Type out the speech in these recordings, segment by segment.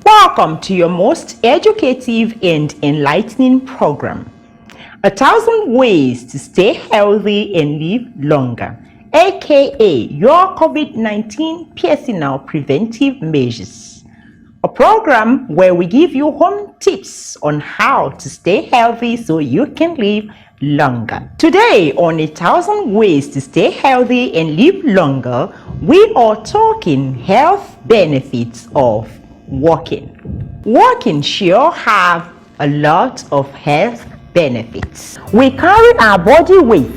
Welcome to your most educative and enlightening program, 1,000 Ways to Stay Healthy and Live Longer, aka your COVID-19 personal preventive measures. A program where we give you home tips on how to stay healthy so you can live longer. Today on 1,000 Ways to Stay Healthy and Live Longer, we are talking health benefits of walking. Walking sure have a lot of health benefits. We carry our body weight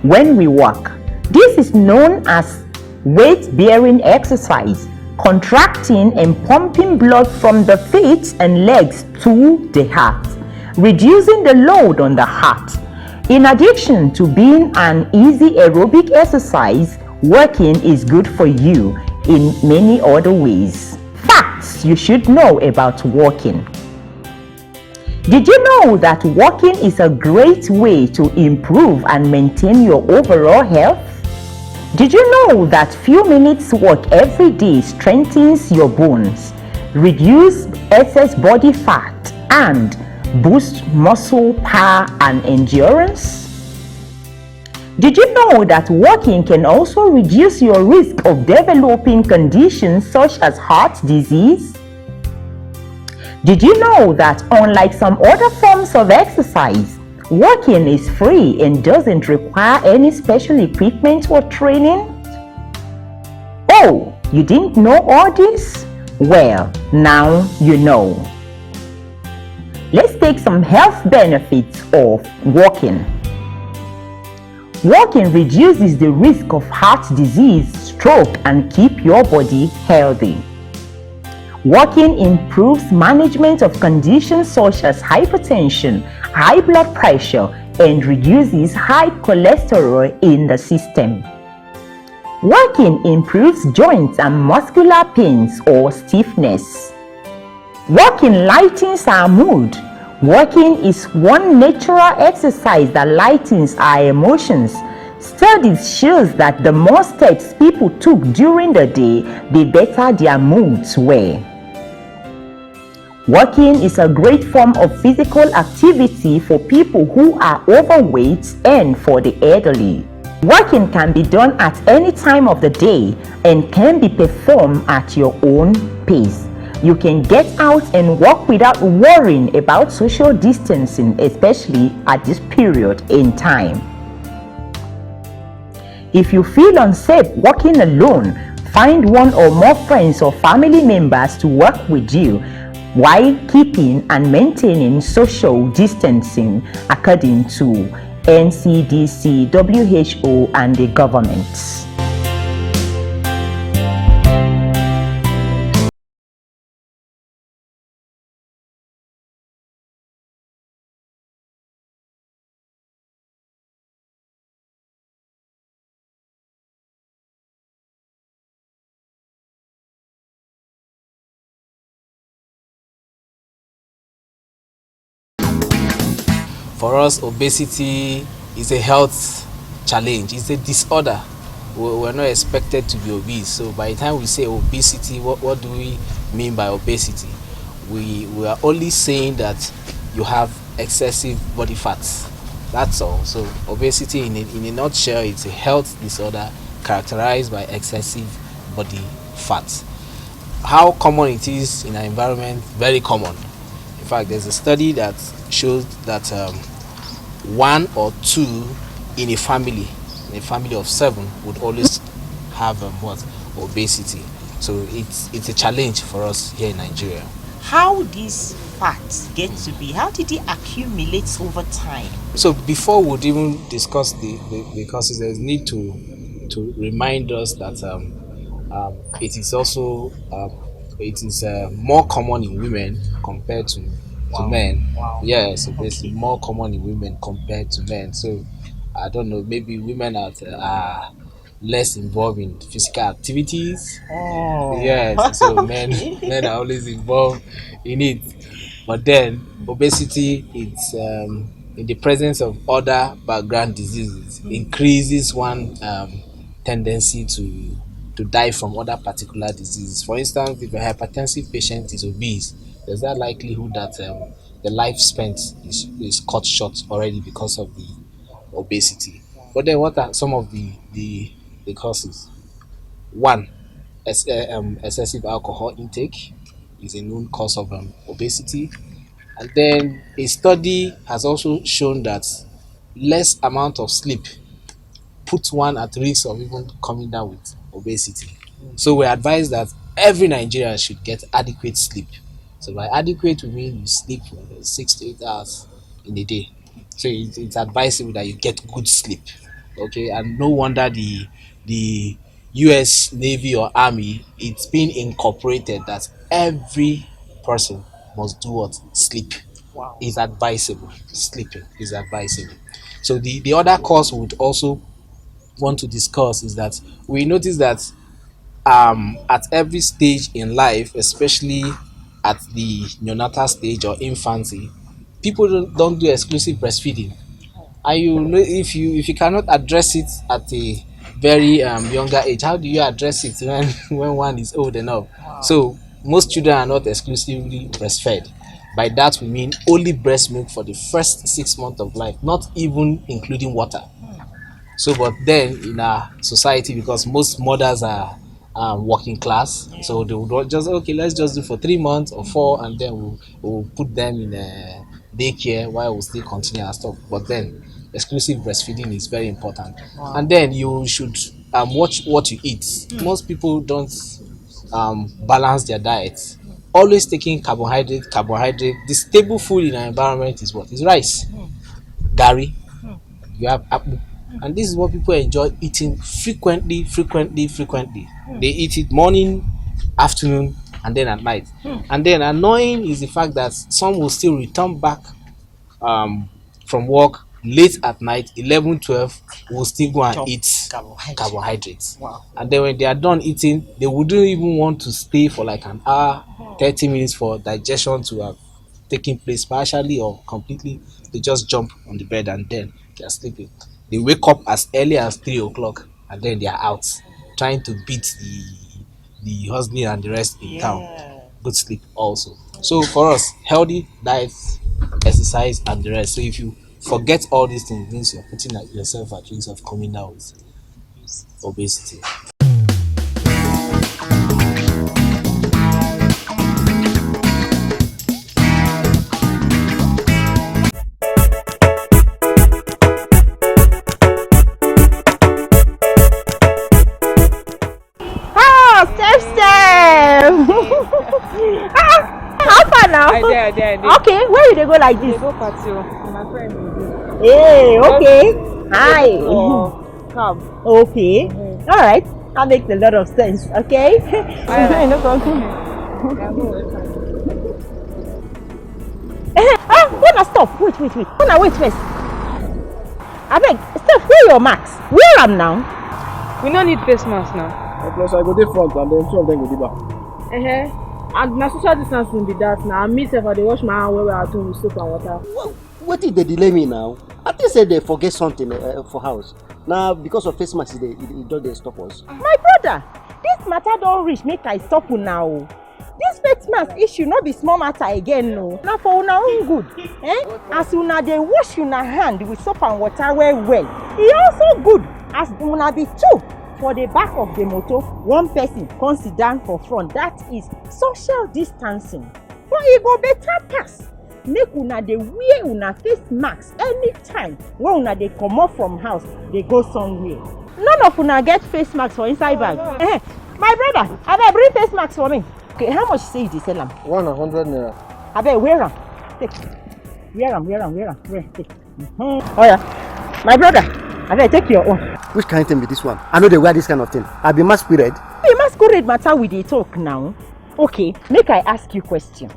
when we walk. This is known as weight-bearing exercise, contracting and pumping blood from the feet and legs to the heart, reducing the load on the heart. In addition to being an easy aerobic exercise, walking is good for you in many other ways. Facts you should know about walking. Did you know that walking is a great way to improve and maintain your overall health? Did you know that few minutes walk every day strengthens your bones, reduce excess body fat, and boost muscle power and endurance? Did you know that walking can also reduce your risk of developing conditions such as heart disease? Did you know that unlike some other forms of exercise, walking is free and doesn't require any special equipment or training? Oh, you didn't know all this? Well, now you know. Let's take some health benefits of walking. Walking reduces the risk of heart disease, stroke, and keep your body healthy. Walking improves management of conditions such as hypertension, high blood pressure, and reduces high cholesterol in the system. Walking improves joints and muscular pains or stiffness. Walking lightens our mood. Walking is one natural exercise that lightens our emotions. Studies shows that the more steps people took during the day, the better their moods were. Walking is a great form of physical activity for people who are overweight and for the elderly. Walking can be done at any time of the day and can be performed at your own pace. You can get out and walk without worrying about social distancing, especially at this period in time. If you feel unsafe walking alone, find one or more friends or family members to walk with you while keeping and maintaining social distancing according to NCDC, WHO, and the government. For us, obesity is a health challenge. It's a disorder. We're not expected to be obese. So by the time we say obesity, what do we mean by obesity? We are only saying that you have excessive body fats. That's all. So obesity in a nutshell, it's a health disorder characterized by excessive body fat. How common it is in our environment? Very common. In fact, there's a study that shows that 1 or 2 in a family of 7 would always have obesity. So it's a challenge for us here in Nigeria. how these fats get to be? How did it accumulate over time? So before we'd even discuss the causes, there's need to remind us that it is also it is more common in women compared to men. Wow. Yeah, so basically more common in women compared to men. So I don't know, maybe women are less involved in physical activities. Oh. Yes, so Okay. men are always involved in it. But then obesity, it's in the presence of other background diseases, increases one tendency to die from other particular diseases. For instance, if a hypertensive patient is obese, there's that likelihood that the lifespan is cut short already because of the obesity. But then what are some of the causes? One, excessive alcohol intake is a known cause of obesity. And then a study has also shown that less amount of sleep puts one at risk of even coming down with obesity. So we advise that every Nigerian should get adequate sleep. So by adequate, we mean you sleep for 6 to 8 hours in a day. So it's advisable that you get good sleep. Okay, and no wonder the US Navy or Army, it's been incorporated that every person must do what? Sleep. Wow. Is advisable. Sleeping is advisable. So the other cause would also want to discuss is that we notice that at every stage in life, especially at the neonatal stage or infancy, people don't do exclusive breastfeeding. And you know, if you cannot address it at a very younger age, how do you address it when when one is old enough? So most children are not exclusively breastfed. By that we mean only breast milk for the first 6 months of life, not even including water. So but then in our society, because most mothers are working class, so they would just, okay, let's just do for 3 months or four, and then we'll put them in a daycare while we still continue our stuff. But then exclusive breastfeeding is very important. And then you should watch what you eat. Most people don't balance their diet, always taking carbohydrate. The stable food in our environment is what? Is rice, garri, you have apple. And this is what people enjoy eating frequently. They eat it morning, afternoon, and then at night. And then annoying is the fact that some will still return back um from work late at night, 11, 12, will still go and Chop eat carbohydrates. Wow. And then when they are done eating, they wouldn't even want to stay for like an hour, 30 minutes for digestion to have taken place partially or completely. They just jump on the bed and then they are sleeping. They wake up as early as 3 o'clock and then they are out trying to beat the husband and the rest in town. Good sleep also. So for us, healthy diet, exercise, and the rest. So if you forget all these things, it means you're putting yourself at risk of coming down with obesity. How far now? I did. Okay, where did they go like They this? go patio. My friend will do. Hey, okay. Hi. Cab. Okay. All right. That makes a lot of sense. Okay. No problem. Wanna stop? Wait. Wanna wait first. I beg, Steph, where your marks? Where am now? We no need face mask now. Plus I go dey front and then two of them go dey back. And na social distancing be that now. Me sef I dey wash my hand well at home with soap and water. What if they delay me now? I think say they forget something for house. Now because of face mask, it just dey stop us. My brother, this matter don't reach make I stop you now. This face mask issue not be small matter again, no. Now for una own good. As una dey wash una hand with soap and water well. E also good as una be two for the back of the motor, one person come sit down for front. That is social distancing. But e go better pass make una dey wear una face mask anytime when una dey comot from house dey go somewhere. None of una get face mask for inside bag. My brother, abeg bring face mask for me. Okay, how much say you dey sell am? 100 naira. Abeg, wear am. Take. Wear am. Wear, take. Oh yeah. My brother, abeg, take your own. Which kind of thing be this one? I know they wear this kind of thing. I be masquerade. Hey, masquerade matter we dey talk now. Okay, make I ask you question.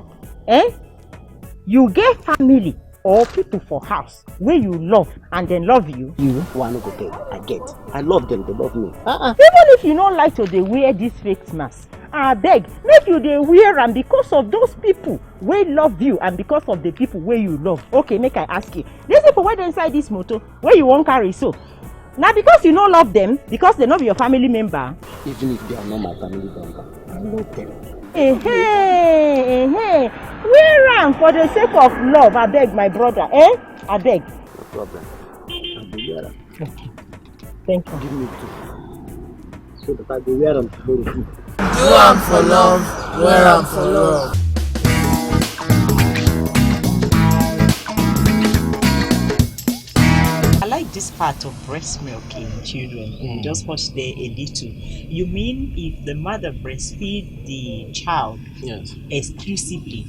You get family or people for house where you love and then love you? You one go get. I get. I love them. They love me. Even if you don't like to dey wear this fake mask, abeg, make you dey wear am because of those people wey love you and because of the people wey you love. Okay, make I ask you. These people wey dey inside this motor wey you wan carry so, na because you no love them, because they no be your family member? Even if they are not my family member, I love them. Wear am for the sake of love, abeg, my brother. Abeg. No problem. I will wear them. Okay. Thank you. Give me two. So that I will wear them tomorrow. Do am for love, wear am for love. I like this part of breast milk in children. Just watch there a little. You mean if the mother breastfeed the child exclusively,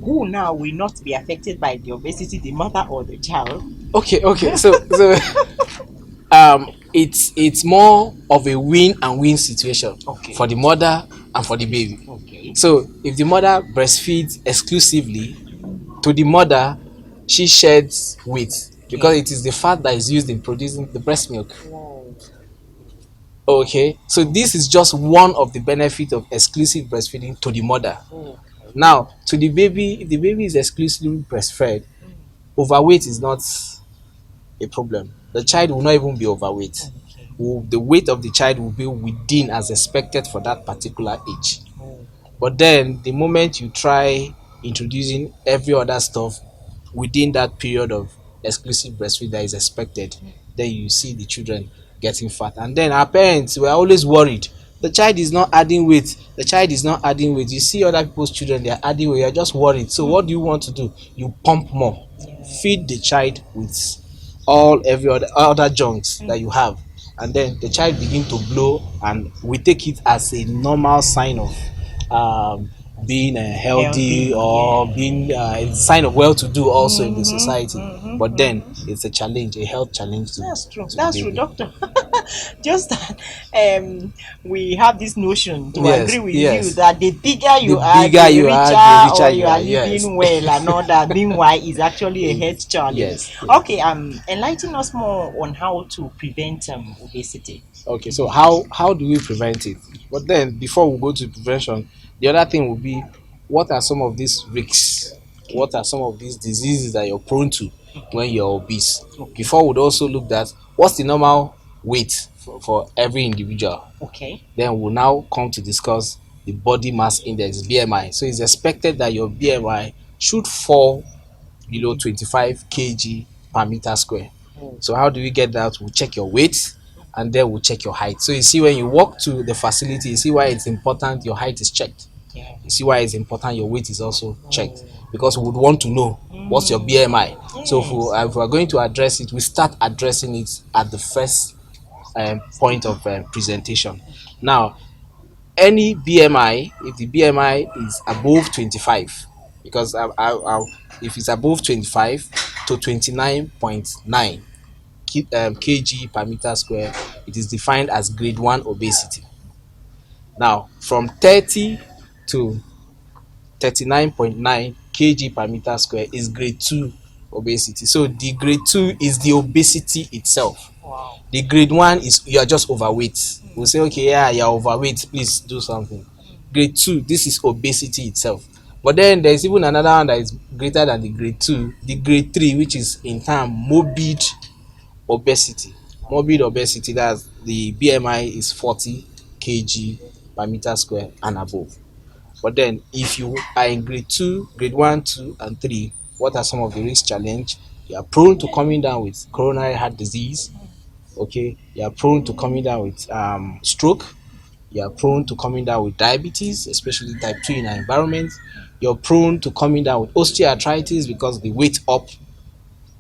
who now will not be affected by the obesity, the mother or the child? Okay. So it's more of a win and win situation for the mother and for the baby. Okay. So if the mother breastfeeds exclusively, to the mother, she sheds weight because it is the fat that is used in producing the breast milk. Wow. Okay, so this is just one of the benefits of exclusive breastfeeding to the mother. Okay. Now, to the baby, if the baby is exclusively breastfed, overweight is not a problem. The child will not even be overweight. The weight of the child will be within as expected for that particular age. But then, the moment you try introducing every other stuff within that period of exclusive breastfeed that is expected, then you see the children getting fat. And then our parents were always worried. The child is not adding weight. The child is not adding weight. You see other people's children, they are adding weight. You're just worried. So what do you want to do? You pump more. Feed the child with every other junks that you have. And then the child begin to blow, and we take it as a normal sign of being healthy or being a sign of well-to-do also in the society. But then it's a challenge, a health challenge. That's true. That's true, doctor. Just that we have this notion to agree with you that the bigger you are, the richer you are living well and all that. Meanwhile, it's actually a health challenge. Yes. Okay. Enlighten us more on how to prevent obesity. Okay. So how do we prevent it? But then before we go to prevention, the other thing will be, what are some of these risks? What are some of these diseases that you're prone to when you're obese? Before we'd also look at what's the normal weight for every individual. Okay. Then we'll now come to discuss the body mass index, BMI. So it's expected that your BMI should fall below 25 kg per meter square. So how do we get that? We'll check your weight and then we'll check your height. So you see, when you walk to the facility, you see why it's important your height is checked. You see why it's important your weight is also checked, because we would want to know what's your BMI. So if we're going to address it, we start addressing it at the first point of presentation. Now, any BMI, if the BMI is above 25, because if it's above 25 to 29.9 kg per meter square, it is defined as grade 1 obesity. Now, from 30 to 39.9 kg per meter square is grade 2 obesity. So the grade 2 is the obesity itself. Wow. The grade 1 is you are just overweight. We'll say, okay, yeah, you're overweight, please do something. Grade 2, this is obesity itself. But then there's even another one that is greater than the grade 2, the grade 3, which is in term morbid obesity. Morbid obesity, that's the BMI is 40 kg per meter square and above. But then if you are in grade 2, grade 1, 2 and 3, what are some of the risk challenge? You are prone to coming down with coronary heart disease. Okay, you are prone to coming down with stroke. You are prone to coming down with diabetes, especially type 2 in our environment. You're prone to coming down with osteoarthritis because the weight up,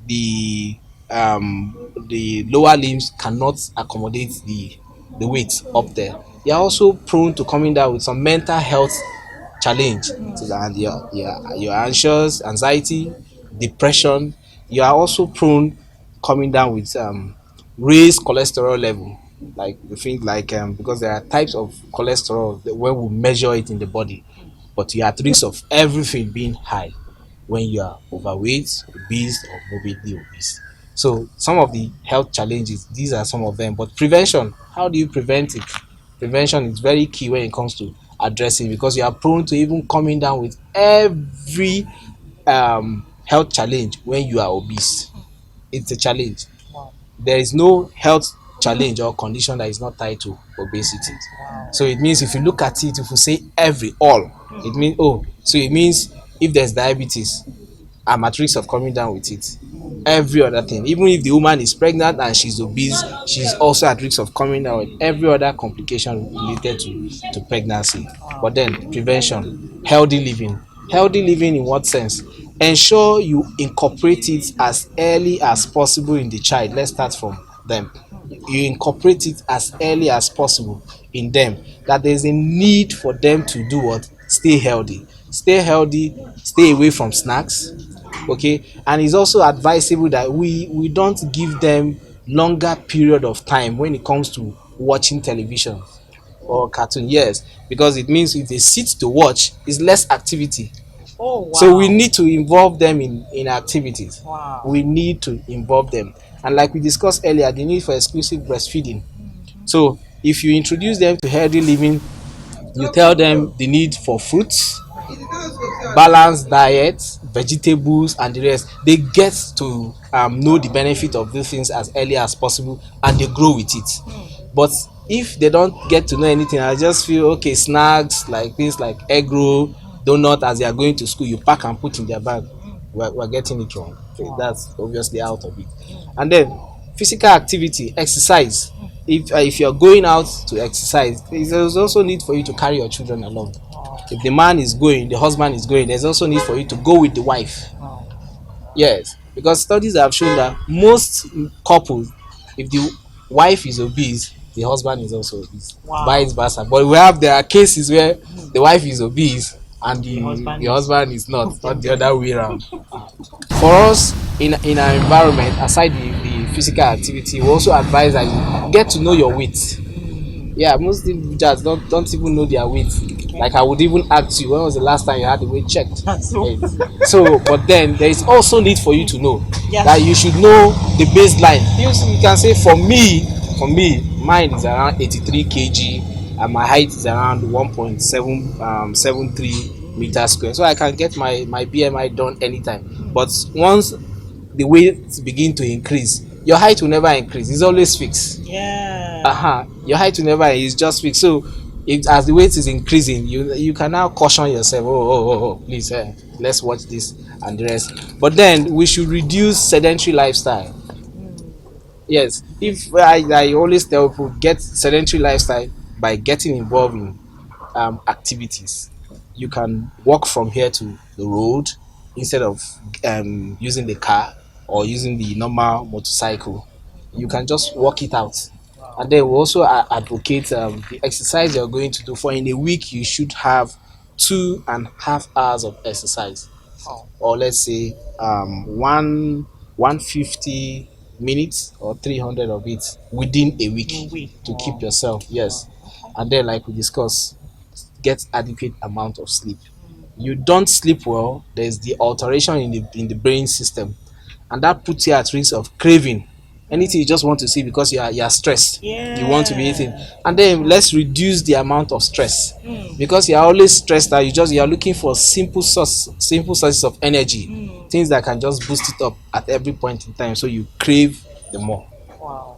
the lower limbs cannot accommodate the weight up there. You're also prone to coming down with some mental health challenge. So, and you're anxious, anxiety, depression. You are also prone coming down with raised cholesterol level. Like we think like because there are types of cholesterol that when we measure it in the body, but you are at risk of everything being high when you are overweight, obese, or morbidly obese. So some of the health challenges, these are some of them. But prevention, how do you prevent it? Prevention is very key when it comes to addressing, because you are prone to even coming down with every health challenge when you are obese. It's a challenge. There is no health challenge or condition that is not tied to obesity. So it means if you look at it, if you say every all, it means so it means if there's diabetes, I'm at risk of coming down with it. Every other thing, even if the woman is pregnant and she's obese, she's also at risk of coming down with every other complication related to pregnancy. But then prevention, healthy living in what sense? Ensure you incorporate it as early as possible in the child. Let's start from them. You incorporate it as early as possible in them, that there's a need for them to do what? Stay healthy, stay away from snacks. Okay, and it's also advisable that we don't give them longer period of time when it comes to watching television or cartoon. Yes, because it means if they sit to watch, it's less activity. So we need to involve them in activities. We need to involve them, and like we discussed earlier, the need for exclusive breastfeeding. So if you introduce them to healthy living, you tell them the need for fruits, balanced diet, vegetables, and the rest. They get to know the benefit of these things as early as possible, and they grow with it. But if they don't get to know anything, I just feel okay, snacks like things like egg roll, donut, as they are going to school, you pack and put in their bag. We're getting it wrong. Okay, that's obviously out of it. And then physical activity, exercise. If you're going out to exercise, there's also need for you to carry your children along. If the man is going, the husband is going, there's also need for you to go with the wife. Yes, because studies have shown that most couples, if the wife is obese, the husband is also obese. Vice versa. But there are cases where the wife is obese and the husband is not the other way around. For us in our environment, aside the physical activity, we also advise that you get to know your weight. Yeah, most individuals don't even know their weight. Like I would even ask you, when was the last time you had the weight checked? Yes. So, but then there is also need for you to know that you should know the baseline. You can say for me, mine is around 83 kg and my height is around 1.73 meters square. So I can get my BMI done anytime. But once the weight begin to increase, your height will never increase. It's always fixed. Your height will never, is just fixed. So if as the weight is increasing, you can now caution yourself, please, let's watch this and the rest. But then we should reduce sedentary lifestyle. Yes, if I always tell people, get sedentary lifestyle by getting involved in activities. You can walk from here to the road instead of using the car or using the normal motorcycle. You can just walk it out. And then we also advocate the exercise you're going to do. For in a week, you should have 2.5 hours of exercise, or let's say 150 minutes or 300 of it within a week to keep yourself. Yes, and then like we discussed, get adequate amount of sleep. You don't sleep well, there's the alteration in the brain system, and that puts you at risk of craving anything you just want to see, because you are stressed. You want to be eating. And then let's reduce the amount of stress, because you are always stressed out. You are looking for simple sources of energy, things that can just boost it up at every point in time, so you crave the more.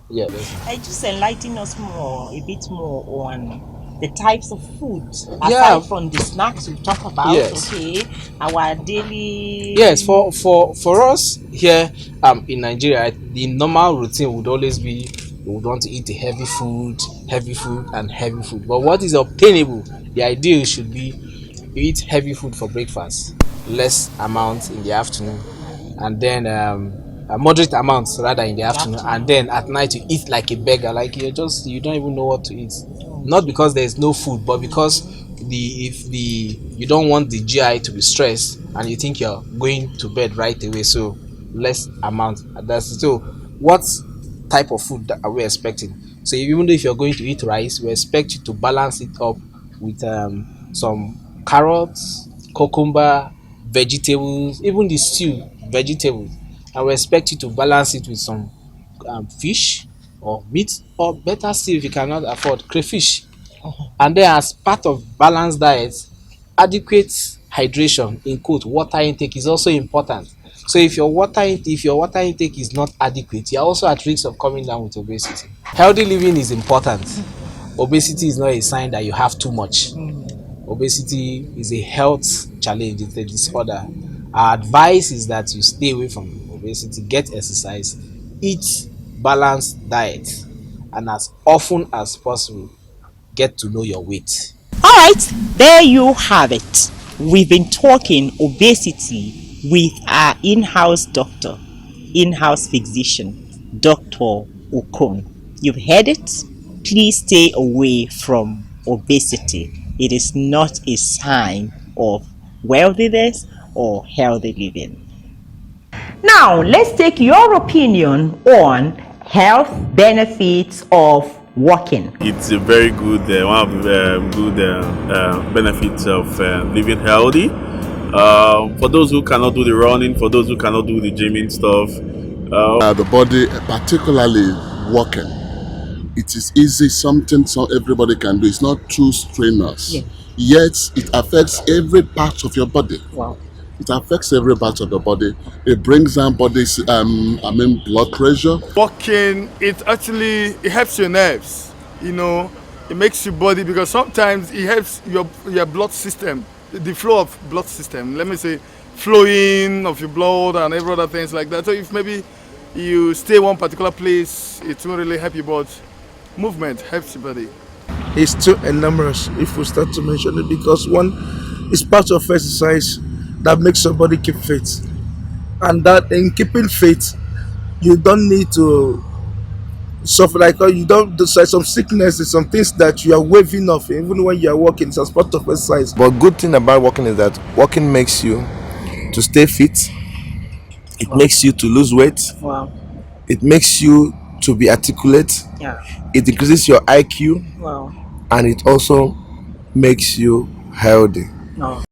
Yeah, Just enlighten us a bit more on the types of food aside from the snacks we talk about. Yes. Okay, our daily. Yes, for us here in Nigeria, the normal routine would always be we would want to eat a heavy food. But what is obtainable, the ideal should be you eat heavy food for breakfast, less amount in the afternoon, and then a moderate amount rather in the afternoon, and then at night you eat like a beggar, like you don't even know what to eat. Not because there is no food, but because you don't want the GI to be stressed and you think you're going to bed right away, so less amount. That's so. What type of food that are we expecting? So even if you're going to eat rice, we expect you to balance it up with some carrots, cucumber, vegetables, even the stew vegetables, and we expect you to balance it with some fish or meat, or better still if you cannot afford crayfish. And then as part of balanced diet, adequate hydration, in quote water intake, is also important. So if your water intake is not adequate, you are also at risk of coming down with obesity. Healthy living is important. Obesity is not a sign that you have too much. Obesity is a health challenge, it's a disorder. Our advice is that you stay away from obesity, get exercise, eat balanced diet, and as often as possible, get to know your weight. All right, there you have it. We've been talking obesity with our in-house doctor, in-house physician, Dr. Okon. You've heard it. Please stay away from obesity. It is not a sign of wealthiness or healthy living. Now, let's take your opinion on health benefits of walking. It's a very good, one of the good benefits of living healthy. For those who cannot do the running, for those who cannot do the gymming stuff. The body, particularly walking, it is easy, something everybody can do. It's not too strenuous. Yet it affects every part of your body. Wow. It affects every part of the body. It brings down body's, blood pressure. Walking, it helps your nerves. You know, it makes your body, because sometimes it helps your blood system, the flow of blood system. Let me say, flowing of your blood and every other things like that. So if maybe you stay one particular place, it won't really help you, but movement helps your body. It's too enormous if we start to mention it, because one is part of exercise that makes your body keep fit, and that in keeping fit, you don't need to suffer you don't decide some sicknesses, some things that you are waving off even when you are walking. It's as part of exercise. But good thing about walking is that walking makes you to stay fit. It makes you to lose weight. Wow. It makes you to be articulate. Yeah. It increases your IQ. Wow. And it also makes you healthy. Oh.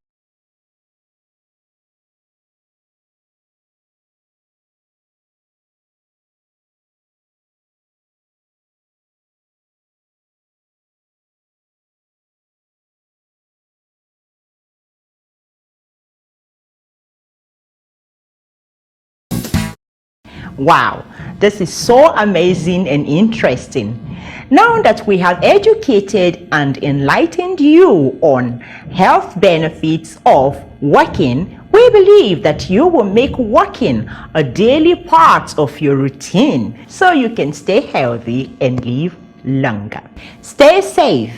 Wow, this is so amazing and interesting. Now that we have educated and enlightened you on health benefits of walking, we believe that you will make walking a daily part of your routine so you can stay healthy and live longer. Stay safe.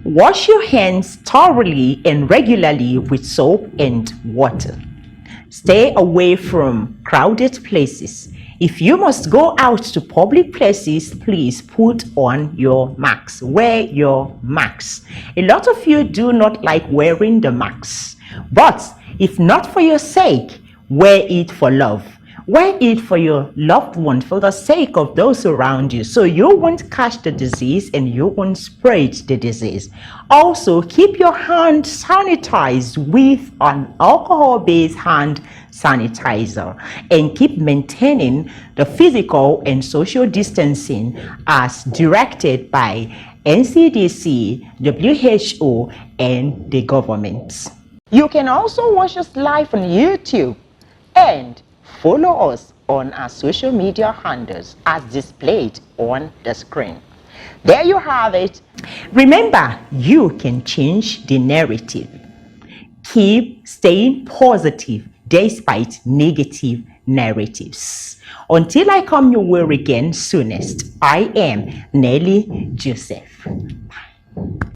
Wash your hands thoroughly and regularly with soap and water. Stay away from crowded places. If you must go out to public places, please put on your mask. Wear your mask. A lot of you do not like wearing the mask, but if not for your sake, wear it for love. Wear it for your loved one, for the sake of those around you, so you won't catch the disease and you won't spread the disease. Also, keep your hands sanitized with an alcohol-based hand sanitizer, and keep maintaining the physical and social distancing as directed by NCDC, WHO, and the government. You can also watch us live on YouTube and follow us on our social media handles as displayed on the screen. There you have it. Remember, you can change the narrative. Keep staying positive despite negative narratives. Until I come your way again soonest, I am Nelly Joseph. Bye.